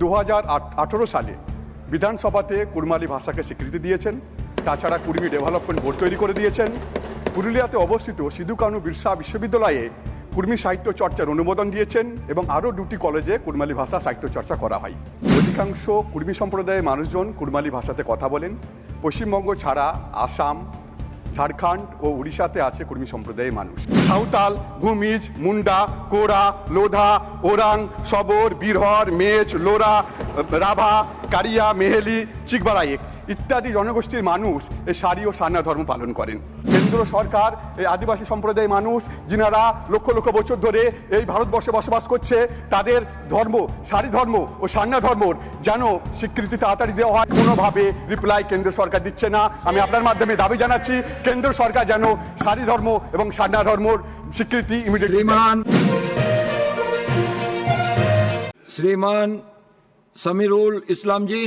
2018 সালে বিধানসভাতে কুড়মালি ভাষাকে স্বীকৃতি দিয়েছেন। তাছাড়া কুর্মী ডেভেলপমেন্ট বোর্ড তৈরি করে দিয়েছেন। পুরুলিয়াতে অবস্থিত সিধু কানু বিরসা বিশ্ববিদ্যালয়ে কুর্মী সাহিত্য চর্চার অনুমোদন দিয়েছেন এবং আরও 2টি কলেজে কুড়মালি ভাষা সাহিত্য চর্চা করা হয়। অধিকাংশ কুর্মী সম্প্রদায়ের মানুষজন কুড়মালি ভাষাতে কথা বলেন। পশ্চিমবঙ্গ ছাড়া আসাম, ঝাড়খণ্ড ও উড়িষ্যাতে আছে কুর্মী সম্প্রদায়ের মানুষ। সাঁওতাল, ভূমিজ, মুন্ডা, কোরা, লোধা, ওরাং, সবর, বীরহর, মেচ, লোরা, রাভা, কারিয়া, মেহেলি, চিকবারাইক ইত্যাদি জনগোষ্ঠীর মানুষ এই সারি ও সান্না ধর্ম পালন করেন। কেন্দ্র সরকার এই আদিবাসী সম্প্রদায়ের মানুষ যিনারা লক্ষ লক্ষ বছর ধরে এই ভারতবর্ষে বসবাস করছে তাদের ধর্ম, সারি ধর্ম ও সান্না ধর্মর যেন স্বীকৃতি তাড়াতাড়ি দেওয়া হয়, কোনোভাবে রিপ্লাই কেন্দ্র সরকার দিচ্ছে না। আমি আপনার মাধ্যমে দাবি জানাচ্ছি কেন্দ্র সরকার যেন সারি ধর্ম এবং সান্না ধর্মর স্বীকৃতি ইমিডিয়েটলি। শ্রীমান সামিরুল ইসলাম জি।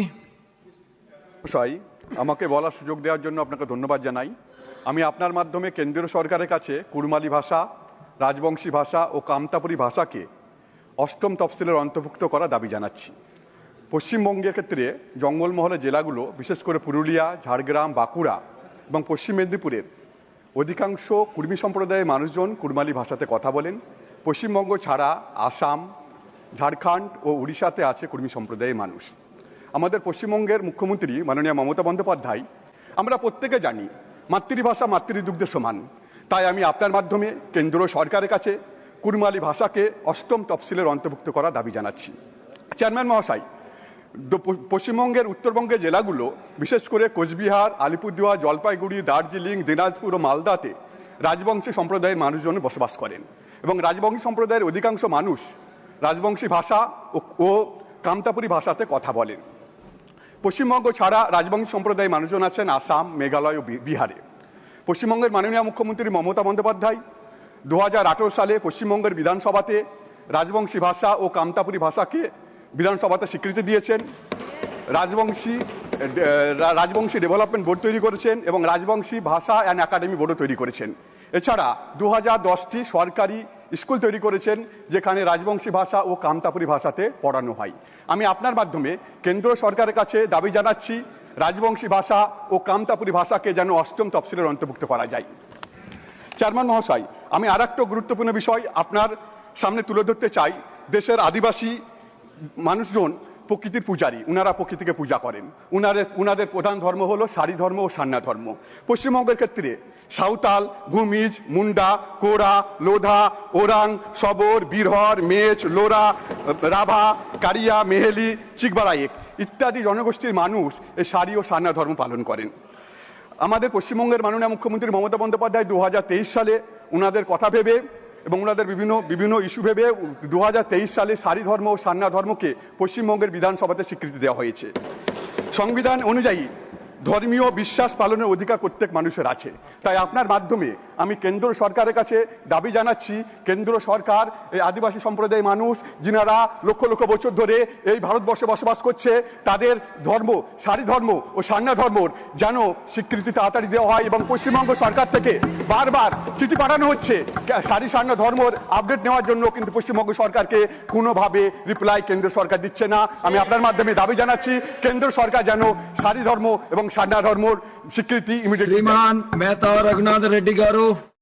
আমাকে বলার সুযোগ দেওয়ার জন্য আপনাকে ধন্যবাদ জানাই। আমি আপনার মাধ্যমে কেন্দ্রীয় সরকারের কাছে কুড়মালি ভাষা, রাজবংশী ভাষা ও কামতাপুরী ভাষাকে 8ম তফসিলের অন্তর্ভুক্ত করা দাবি জানাচ্ছি। পশ্চিমবঙ্গের ক্ষেত্রে জঙ্গলমহলের জেলাগুলো বিশেষ করে পুরুলিয়া, ঝাড়গ্রাম, বাঁকুড়া এবং পশ্চিম মেদিনীপুরের অধিকাংশ কুর্মী সম্প্রদায়ের মানুষজন কুড়মালি ভাষাতে কথা বলেন। পশ্চিমবঙ্গ ছাড়া আসাম, ঝাড়খণ্ড ও উড়িষ্যাতে আছে কুর্মী সম্প্রদায়ের মানুষ। আমাদের পশ্চিমবঙ্গের মুখ্যমন্ত্রী মাননীয় মমতা বন্দ্যোপাধ্যায়, আমরা প্রত্যেকে জানি মাতৃভাষা মাতৃদুগ্ধে সমান। তাই আমি আপনার মাধ্যমে কেন্দ্র সরকারের কাছে কুড়মালি ভাষাকে 8ম তফসিলের অন্তর্ভুক্ত করা দাবি জানাচ্ছি। চেয়ারম্যান মহাশয়, পশ্চিমবঙ্গের উত্তরবঙ্গের জেলাগুলো বিশেষ করে কোচবিহার, আলিপুরদুয়ার, জলপাইগুড়ি, দার্জিলিং, দিনাজপুর ও মালদাতে রাজবংশী সম্প্রদায়ের মানুষজন বসবাস করেন এবং রাজবংশী সম্প্রদায়ের অধিকাংশ মানুষ রাজবংশী ভাষা ও কামতাপুরী ভাষাতে কথা বলেন। পশ্চিমবঙ্গ ছাড়া রাজবংশী সম্প্রদায়ের মানুষজন আছেন আসাম, মেঘালয় ও বিহারে। পশ্চিমবঙ্গের মাননীয় মুখ্যমন্ত্রী মমতা বন্দ্যোপাধ্যায় 2018 সালে পশ্চিমবঙ্গের বিধানসভাতে রাজবংশী ভাষা ও কামতাপুরী ভাষাকে বিধানসভাতে স্বীকৃতি দিয়েছেন। রাজবংশী ডেভেলপমেন্ট বোর্ড তৈরি করেছেন এবং রাজবংশী ভাষা অ্যান্ড একাডেমি বোর্ডও তৈরি করেছেন। এছাড়া 2010টি সরকারি স্কুল তৈরি করেছেন যেখানে রাজবংশী ভাষা ও কামতাপুরী ভাষাতে পড়ানো হয়। আমি আপনার মাধ্যমে কেন্দ্র সরকারের কাছে দাবি জানাচ্ছি রাজবংশী ভাষা ও কামতাপুরী ভাষাকে যেন 8ম তফসিলের অন্তর্ভুক্ত করা যায়। চেয়ারম্যান মহাশয়, আমি আর একটা গুরুত্বপূর্ণ বিষয় আপনার সামনে তুলে ধরতে চাই। দেশের আদিবাসী মানুষজন প্রকৃতির পূজারী, উনারা প্রকৃতিকে পূজা করেন। উনাদের প্রধান ধর্ম হলো সারি ধর্ম ও সান্না ধর্ম। পশ্চিমবঙ্গের ক্ষেত্রে সাঁওতাল, ভূমিজ, মুন্ডা, কোরা, লোধা, ওরাং, সবর, বীরহর, মেচ, লোরা, রাভা, কারিয়া, মেহেলি, চিকবারাইক ইত্যাদি জনগোষ্ঠীর মানুষ এই সারি ও সান্না ধর্ম পালন করেন। আমাদের পশ্চিমবঙ্গের মাননীয় মুখ্যমন্ত্রী মমতা বন্দ্যোপাধ্যায় 2023 সালে ওনাদের কথা ভেবে এবং ওনাদের বিভিন্ন ইস্যু ভেবে 2023 সালে সারি ধর্ম ও সান্না ধর্মকে পশ্চিমবঙ্গের বিধানসভাতে স্বীকৃতি দেওয়া হয়েছে। সংবিধান অনুযায়ী ধর্মীয় বিশ্বাস পালনের অধিকার প্রত্যেক মানুষের আছে। তাই আপনার মাধ্যমে আমি কেন্দ্র সরকারের কাছে দাবি জানাচ্ছি কেন্দ্র সরকার এই আদিবাসী সম্প্রদায়ের মানুষ যিনারা লক্ষ লক্ষ বছর ধরে এই ভারতবর্ষে বসবাস করছে তাদের ধর্ম, সারি ধর্ম ও সান্না ধর্মর যেন স্বীকৃতি তাড়াতাড়ি দেওয়া হয় এবং পশ্চিমবঙ্গ সরকার থেকে বারবার চিঠি পাঠানো হচ্ছে সারি সান্না ধর্মর আপডেট নেওয়ার জন্য, কিন্তু পশ্চিমবঙ্গ সরকারকে কোনোভাবে রিপ্লাই কেন্দ্র সরকার দিচ্ছে না। আমি আপনার মাধ্যমে দাবি জানাচ্ছি কেন্দ্র সরকার যেন সারি ধর্ম এবং সান্না ধর্মর স্বীকৃতি ইমিডিয়েটলি। শ্রীমান মেহতা রঘুনাথ রেড্ডি গারু।